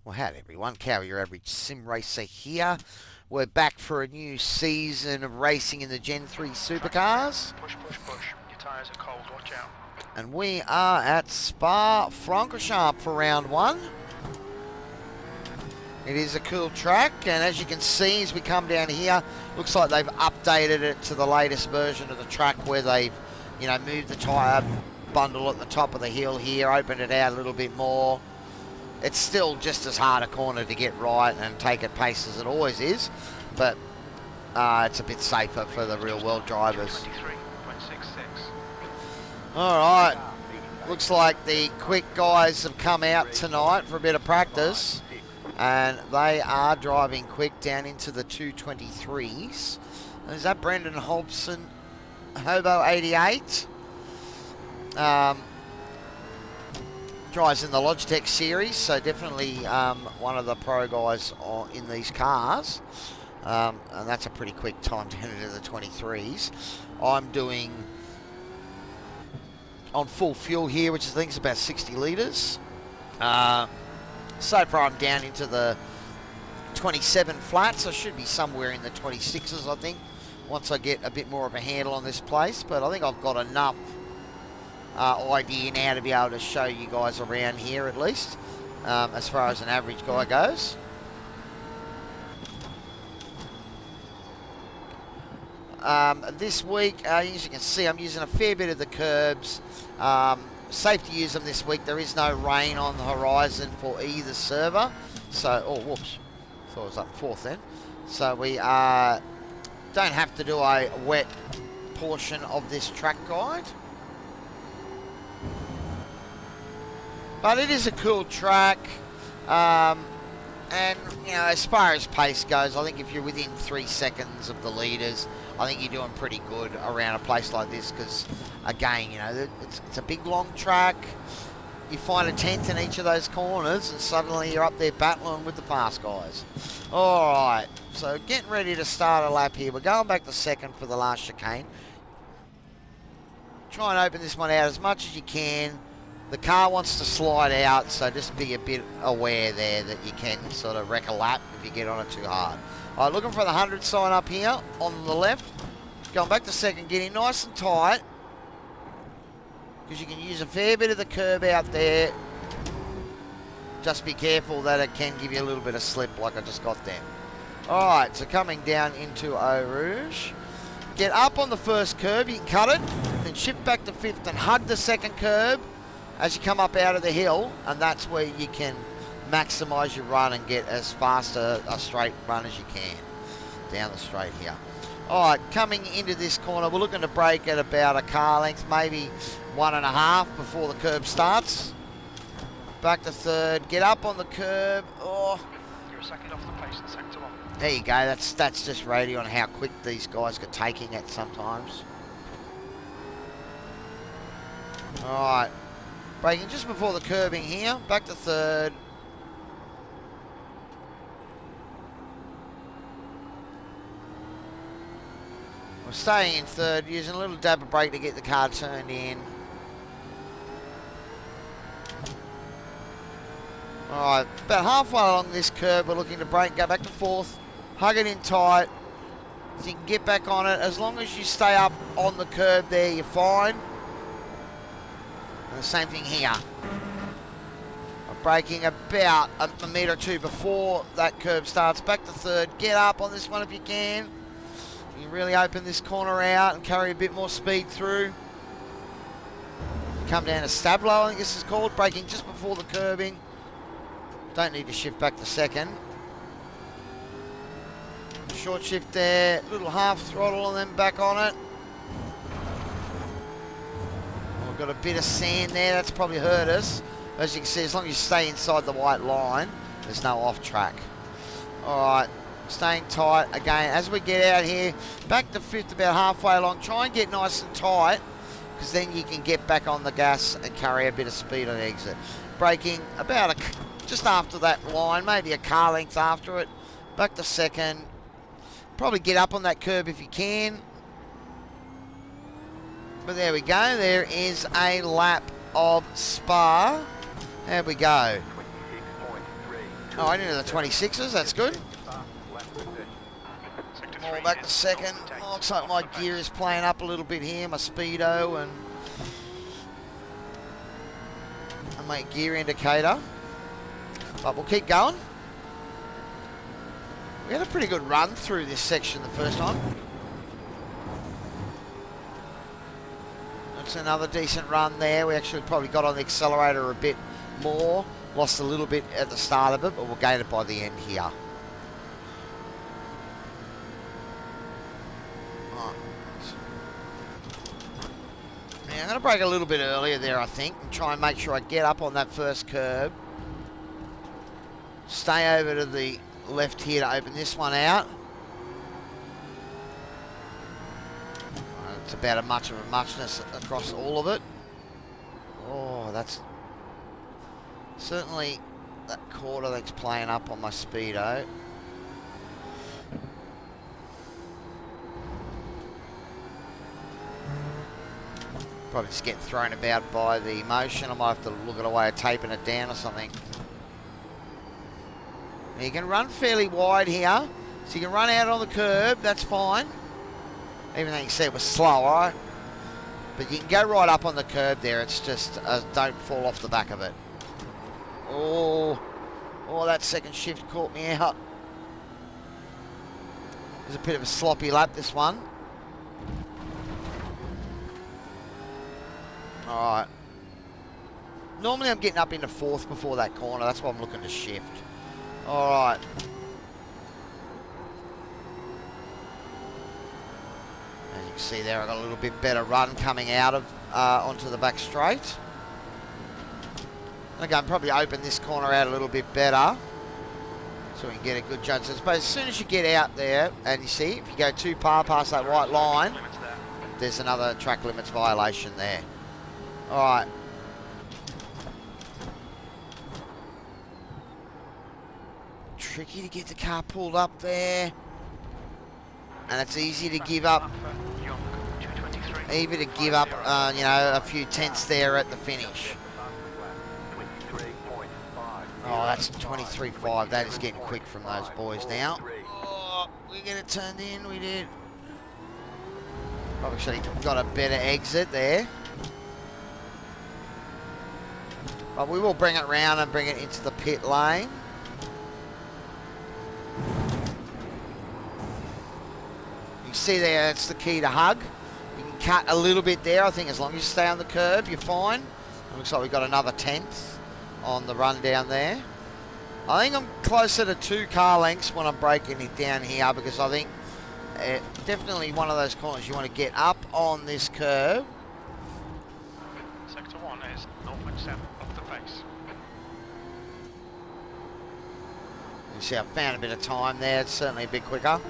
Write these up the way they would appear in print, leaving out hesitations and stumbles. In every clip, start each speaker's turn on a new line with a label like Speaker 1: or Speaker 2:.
Speaker 1: Well, howdy everyone, Cowy, your average sim racer here. We're back for a new season of racing in the Gen 3 Supercars.
Speaker 2: Push, push, push. Your tyres are cold, watch out.
Speaker 1: And we are at Spa-Francorchamps for round one. It is a cool track, and as you can see as we come down here, looks like they've updated it to the latest version of the track where they've, you know, moved the tyre bundle at the top of the hill here, opened it out a little bit more. It's still just as hard a corner to get right and take at pace as it always is, but it's a bit safer for the real world drivers. Alright, looks like the quick guys have come out tonight for a bit of practice, and they are driving quick down into the 223s. Is that Brendan Hobson, Hobo 88? Drives in the Logitech series, so definitely one of the pro guys in these cars, and that's a pretty quick time down into the 23s. I'm doing on full fuel here, which I think is about 60 litres. So far I'm down into the 27 flats. I should be somewhere in the 26s, I think, once I get a bit more of a handle on this place, but I think I've got enough idea now to be able to show you guys around here at least, as far as an average guy goes. This week, as you can see, I'm using a fair bit of the curbs. Safe to use them this week. There is no rain on the horizon for either server, so oh whoops, thought I was up in fourth then. So we don't have to do a wet portion of this track guide. But it is a cool track, and you know, as far as pace goes, I think if you're within 3 seconds of the leaders, I think you're doing pretty good around a place like this, because again, you know, it's a big long track. You find a tenth in each of those corners and suddenly you're up there battling with the fast guys. Alright, so getting ready to start a lap here. We're going back to second for the last chicane. Try and open this one out as much as you can. The car wants to slide out, so just be a bit aware there that you can sort of wreck a lap if you get on it too hard. Alright, looking for the 100 sign up here on the left. Going back to second, getting nice and tight, because you can use a fair bit of the curb out there. Just be careful that it can give you a little bit of slip like I just got there. Alright, so coming down into Eau Rouge. Get up on the first curb, you can cut it, then shift back to fifth and hug the second curb as you come up out of the hill, and that's where you can maximise your run and get as fast a straight run as you can down the straight here. Alright, coming into this corner, we're looking to brake at about a car length, maybe 1.5 before the curb starts. Back to third, get up on the curb. Oh,
Speaker 2: you're a second off the pace in sector one.
Speaker 1: There you go, that's just radio on how quick these guys are taking it sometimes. Alright, braking just before the curbing here, back to third. We're staying in third, using a little dab of brake to get the car turned in. Alright, about halfway along this curb, we're looking to brake, go back to fourth, hug it in tight, so you can get back on it. As long as you stay up on the curb there, you're fine. And the same thing here. I'm braking about a metre or two before that curb starts. Back to third, get up on this one if you can. You can really open this corner out and carry a bit more speed through. Come down to Stablo, I think this is called, braking just before the curbing. Don't need to shift back to second. Short shift there, little half throttle and then back on it. Oh, we've got a bit of sand there, that's probably hurt us. As you can see, as long as you stay inside the white line, there's no off track. Alright, staying tight again. As we get out here, back to fifth about halfway along, try and get nice and tight, because then you can get back on the gas and carry a bit of speed on exit. Braking about just after that line, maybe a car length after it. Back to second. Probably get up on that curb if you can. But there we go. There is a lap of Spa. There we go. Oh, I into the 26s. That's good. More back to second. Oh, looks like my gear is playing up a little bit here. My speedo and my gear indicator. But we'll keep going. We had a pretty good run through this section the first time. That's another decent run there. We actually probably got on the accelerator a bit more. Lost a little bit at the start of it, but we'll gain it by the end here. Yeah, I'm going to brake a little bit earlier there, I think, and try and make sure I get up on that first curb. Stay over to the left here to open this one out. It's about as much of a muchness across all of it. Oh, that's certainly that quarter that's playing up on my speedo. Probably just get thrown about by the motion. I might have to look at a way of taping it down or something. Now you can run fairly wide here, so you can run out on the curb, that's fine. Even though you can see it was slow, alright? But you can go right up on the curb there, it's just don't fall off the back of it. Oh, that second shift caught me out. It was a bit of a sloppy lap, this one. Alright. Normally I'm getting up into fourth before that corner. That's why I'm looking to shift. Alright. As you can see there, I got a little bit better run coming out of onto the back straight. I'm going to probably open this corner out a little bit better so we can get a good judge. But as soon as you get out there, and you see, if you go too far past that white line, there's another track limits violation there. Alright. Tricky to get the car pulled up there. And it's easy to give up. Easy to give up, you know, a few tenths there at the finish. Oh, that's 23.5. That is getting quick from those boys now. Oh, we get it turned in. We did. Probably should have got a better exit there. But we will bring it round and bring it into the pit lane. You can see there, it's the key to hug. You can cut a little bit there. I think as long as you stay on the curb, you're fine. It looks like we've got another tenth on the run down there. I think I'm closer to 2 car lengths when I'm breaking it down here, because I think definitely one of those corners you want to get up on this curb.
Speaker 2: Sector 1 is 0.7 up the pace.
Speaker 1: You see I found a bit of time there. It's certainly a bit quicker.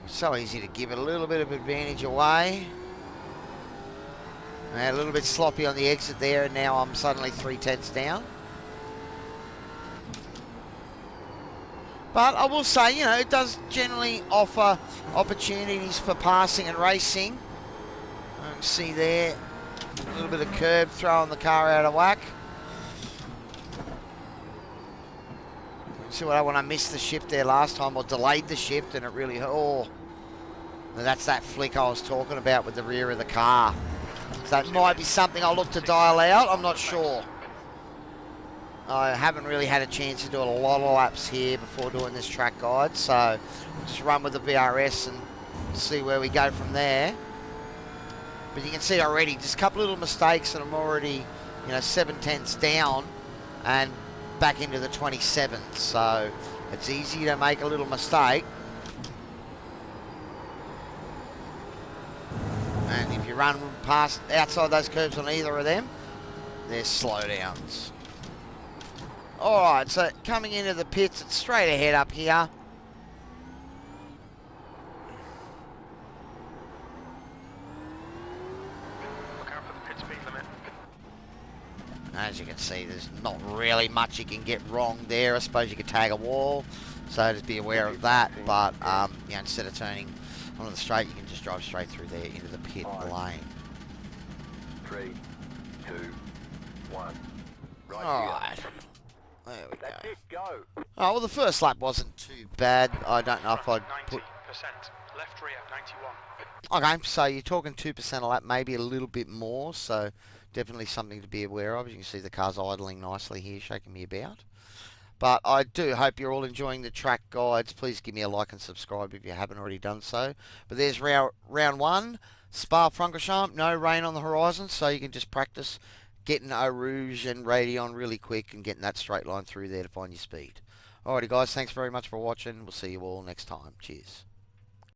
Speaker 1: So easy to give it a little bit of advantage away. A little bit sloppy on the exit there, and now I'm suddenly 3 tenths down. But I will say, you know, it does generally offer opportunities for passing and racing. You can see there, a little bit of curb throwing the car out of whack. See what I when I missed the shift there last time, or delayed the shift, and it really, oh. That's that flick I was talking about with the rear of the car. So that might be something I'll look to dial out. I'm not sure. I haven't really had a chance to do a lot of laps here before doing this track guide. So we'll just run with the VRS and see where we go from there. But you can see already just a couple little mistakes and I'm already, you know, 7 tenths down and back into the 27th. So it's easy to make a little mistake. And if you run past outside those curves on either of them, they're slowdowns. Alright, so coming into the pits, it's straight ahead up here.
Speaker 2: Look out for the pit speed limit.
Speaker 1: see there's not really much you can get wrong there. I suppose you could tag a wall, so just be aware of that. But you know, instead of turning onto the straight, you can just drive straight through there into the pit lane.
Speaker 3: 3, 2, 1. Right.
Speaker 1: Alright. There we go.
Speaker 3: That's it, go.
Speaker 1: Oh, well, the first lap wasn't too bad. I don't know if I'd
Speaker 2: Front
Speaker 1: put...
Speaker 2: 90%, left rear 91.
Speaker 1: Okay, so you're talking 2% a lap, maybe a little bit more, so definitely something to be aware of. You can see the car's idling nicely here, shaking me about. But I do hope you're all enjoying the track guides. Please give me a like and subscribe if you haven't already done so. But there's round 1, Spa-Francorchamps, no rain on the horizon, so you can just practice getting Eau Rouge and Raidillon really quick and getting that straight line through there to find your speed. Alrighty guys, thanks very much for watching. We'll see you all next time. Cheers.